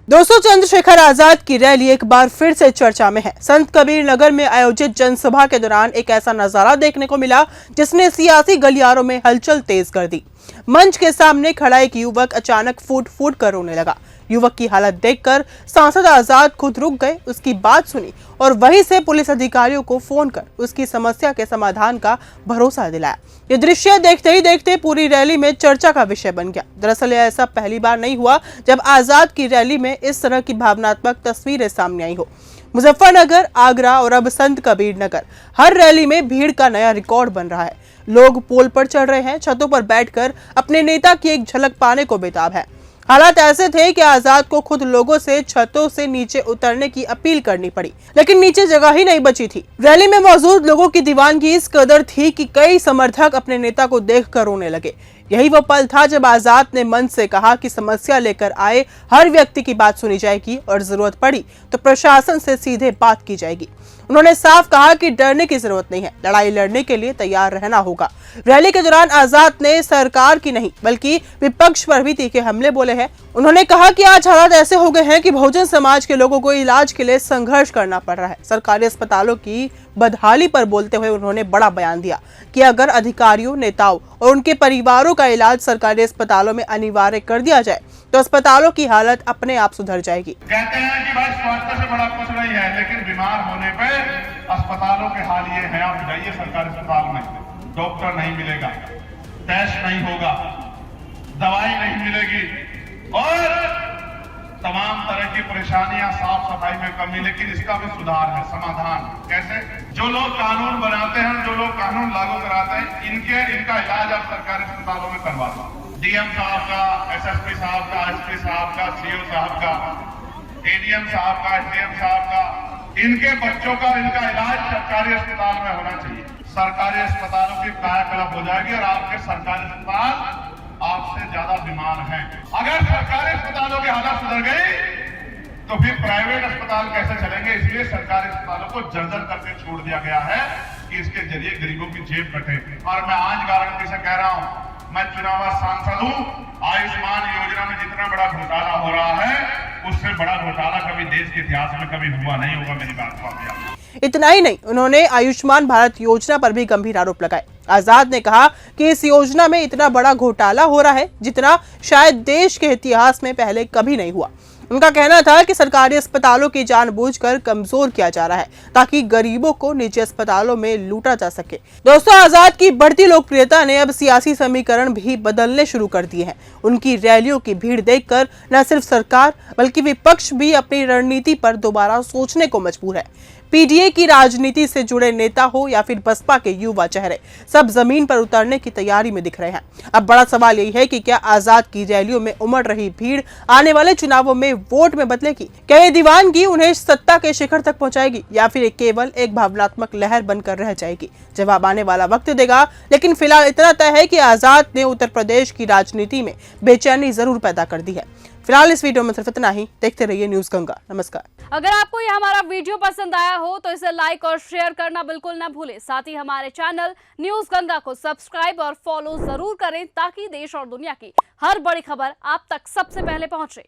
दोस्तों, चंद्रशेखर आजाद की रैली एक बार फिर से चर्चा में है। संत कबीर नगर में आयोजित जनसभा के दौरान एक ऐसा नजारा देखने को मिला जिसने सियासी गलियारों में हलचल तेज कर दी। मंच के सामने खड़ा एक युवक अचानक फूट फूट कर रोने लगा। युवक की हालत देखकर सांसद आजाद खुद रुक गए, उसकी बात सुनी और वहीं से पुलिस अधिकारियों को फोन कर उसकी समस्या के समाधान का भरोसा दिलाया। ये दृश्य देखते ही देखते पूरी रैली में चर्चा का विषय बन गया। दरअसल ऐसा पहली बार नहीं हुआ जब आजाद की रैली में इस तरह की भावनात्मक तस्वीरें सामने आई हो। मुजफ्फरनगर, आगरा और अब संत कबीर नगर, हर रैली में भीड़ का नया रिकॉर्ड बन रहा है। लोग पोल पर चढ़ रहे हैं, छतों पर बैठकर अपने नेता की एक झलक पाने को बेताब है। हालात ऐसे थे कि आजाद को खुद लोगों से छतों से नीचे उतरने की अपील करनी पड़ी, लेकिन नीचे जगह ही नहीं बची थी। रैली में मौजूद लोगों की दीवानगी इस कदर थी कि कई समर्थक अपने नेता को देखकर रोने लगे। यही वो पल था जब आजाद ने मंच से कहा कि समस्या लेकर आए हर व्यक्ति की बात सुनी जाएगी और जरूरत पड़ी तो प्रशासन से सीधे बात की जाएगी। उन्होंने साफ कहा कि डरने की जरूरत नहीं है, लड़ाई लड़ने के लिए तैयार रहना होगा। रैली के दौरान आजाद ने सरकार की नहीं बल्कि विपक्ष पर भी तीखे हमले बोले हैं। उन्होंने कहा कि आज हालात ऐसे हो गए हैं कि बहुजन समाज के लोगों को इलाज के लिए संघर्ष करना पड़ रहा है। सरकारी अस्पतालों की बदहाली पर बोलते हुए उन्होंने बड़ा बयान दिया कि अगर अधिकारियों, नेताओं और उनके परिवारों का इलाज सरकारी अस्पतालों में अनिवार्य कर दिया जाए तो अस्पतालों की हालत अपने आप सुधर जाएगी। कहते हैं कि भाई स्वास्थ्य से बड़ा कुछ नहीं है, लेकिन बीमार होने पे अस्पतालों के हाल ये है। आप जाइए सरकारी अस्पताल में, डॉक्टर नहीं मिलेगा, टेस्ट नहीं होगा, दवाई नहीं मिलेगी और तमाम तरह की परेशानियां, साफ सफाई में कमी। लेकिन इसका भी सुधार है, समाधान कैसे? जो लोग कानून बनाते हैं, जो लोग कानून लागू कराते हैं, इनका इलाज आप सरकारी अस्पतालों में करवा दो। डीएम साहब का, एसएसपी साहब का, एसपी साहब का, सीओ साहब का, एडीएम साहब का, एसडीएम साहब का, इनके बच्चों का, इनका इलाज सरकारी अस्पताल में होना चाहिए। सरकारी अस्पतालों की कायाकल्प हो जाएगी और आपके सरकारी अस्पताल आपसे ज्यादा बीमार हैं। अगर सरकारी अस्पतालों की हालत सुधर गई तो फिर प्राइवेट अस्पताल कैसे चलेंगे? इसलिए सरकारी अस्पतालों को जर्जर करके छोड़ दिया गया है कि इसके जरिए गरीबों की जेब कटे। और मैं आज गारंटी से कह रहा हूं, मैं चुनाव सांसद हूं, आयुष्मान योजना में जितना बड़ा घोटाला हो रहा है उससे बड़ा घोटाला कभी देश के इतिहास में कभी हुआ नहीं होगा। मेरी बात को इतना ही नहीं, उन्होंने आयुष्मान भारत योजना पर भी गंभीर आरोप लगाए। आजाद ने कहा कि इस योजना में इतना बड़ा घोटाला हो रहा है जितना शायद देश के इतिहास में पहले कभी नहीं हुआ। उनका कहना था कि सरकारी अस्पतालों की जानबूझकर कमजोर किया जा रहा है ताकि गरीबों को निजी अस्पतालों में लूटा जा सके। दोस्तों, आजाद की बढ़ती लोकप्रियता ने अब सियासी समीकरण भी बदलने शुरू कर दिए हैं। उनकी रैलियों की भीड़ देखकर न सिर्फ सरकार बल्कि विपक्ष भी अपनी रणनीति पर दोबारा सोचने को मजबूर है। पीडीए की राजनीति से जुड़े नेता हो या फिर बसपा के युवा चेहरे, सब जमीन पर उतरने की तैयारी में दिख रहे हैं। अब बड़ा सवाल यही है कि क्या आजाद की रैलियों में उमड़ रही भीड़ आने वाले चुनावों में वोट में बदलेगी? क्या ये दीवानगी उन्हें सत्ता के शिखर तक पहुंचाएगी या फिर केवल एक भावनात्मक लहर बनकर रह जाएगी? जवाब आने वाला वक्त देगा, लेकिन फिलहाल इतना तय है कि आजाद ने उत्तर प्रदेश की राजनीति में बेचैनी जरूर पैदा कर दी है। फिलहाल इस वीडियो में सिर्फ इतना ही। देखते रहिए न्यूज़ गंगा। नमस्कार। अगर आपको ये हमारा वीडियो पसंद आया हो तो इसे लाइक और शेयर करना बिल्कुल ना भूलें। साथ ही हमारे चैनल न्यूज़ गंगा को सब्सक्राइब और फॉलो जरूर करें ताकि देश और दुनिया की हर बड़ी खबर आप तक सबसे पहले पहुंचे।